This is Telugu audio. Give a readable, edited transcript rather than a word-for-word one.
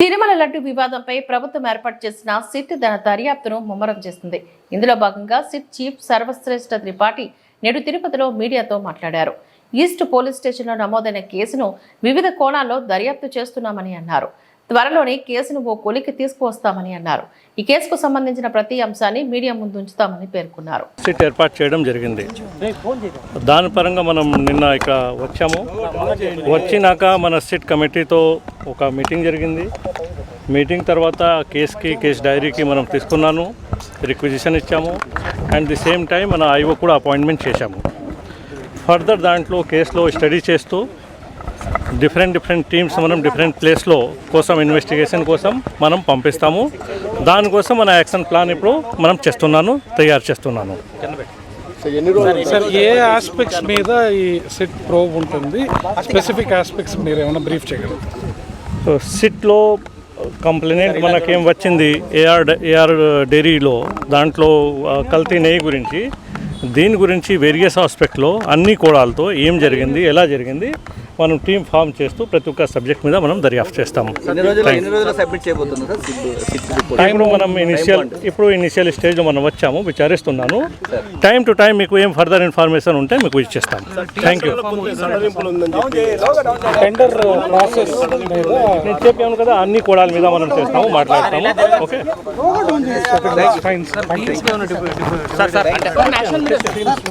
తిరుమల లడ్డు వివాదంపై ప్రభుత్వం ఏర్పాటు చేసిన సిట్ తన దర్యాప్తును ముమ్మరం చేస్తుంది. ఇందులో భాగంగా సిట్ చీఫ్ సర్వశ్రేష్ఠ త్రిపాఠి నేడు తిరుపతిలో మీడియాతో మాట్లాడారు. ఈస్ట్ పోలీస్ స్టేషన్లో నమోదైన కేసును వివిధ కోణాల్లో దర్యాప్తు చేస్తున్నామని అన్నారు. త్వరలోనే కేసును ఓ కొలికి తీసుకువస్తామని అన్నారు. ఈ కేసుకు సంబంధించిన ప్రతి అంశాన్ని మీడియా ముందు ఉంచుతామని పేర్కొన్నారు. సిట్ ఏర్పాటు చేయడం జరిగింది. దాని పరంగా మనం నిన్న ఇక వచ్చాము. వచ్చినాక మన సిట్ కమిటీతో ఒక మీటింగ్ జరిగింది. మీటింగ్ తర్వాత కేస్ డైరీకి మనం తీసుకున్నాను, రిక్విజిషన్ ఇచ్చాము. అండ్ ది సేమ్ టైం మన ఐఓ కూడా అపాయింట్మెంట్ చేశాము. ఫర్దర్ దాంట్లో కేసులో స్టడీ చేస్తూ డిఫరెంట్ టీమ్స్ మనం డిఫరెంట్ ప్లేస్లో కోసం ఇన్వెస్టిగేషన్ కోసం మనం పంపిస్తాము. దానికోసం మన యాక్షన్ ప్లాన్ ఇప్పుడు మనం తయారు చేస్తున్నాను. సార్, ఏ ఆస్పెక్ట్స్ మీద ఈ సిట్ ప్రోబ్ ఉంటుంది? స్పెసిఫిక్ ఆస్పెక్ట్స్ మీరు ఏమైనా బ్రీఫ్ చేయగలరు? సో సిట్లో కంప్లైంట్ మనకేం వచ్చింది, ఏఆర్ డైరీలో దాంట్లో కల్తీ నెయ్యి గురించి, దీని గురించి వేరియస్ ఆస్పెక్ట్లో అన్ని కోణాలతో ఏం జరిగింది, ఎలా జరిగింది మనం టీం ఫామ్ చేస్తూ ప్రతి ఒక్క సబ్జెక్ట్ మీద మనం దర్యాప్తు చేస్తాము. ఇప్పుడు మనం ఇనిషియల్ స్టేజ్లో మనం వచ్చాము, విచారిస్తున్నాను. టైం టు టైం మీకు ఏం ఫర్దర్ ఇన్ఫర్మేషన్ ఉంటే మీకు ఇచ్చేస్తాం. Thank you. టెండర్ ప్రాసెస్ నేను చెప్పాను కదా, అన్ని కోణాల మీద మనం చేస్తాము, మాట్లాడతాము. ఓకే.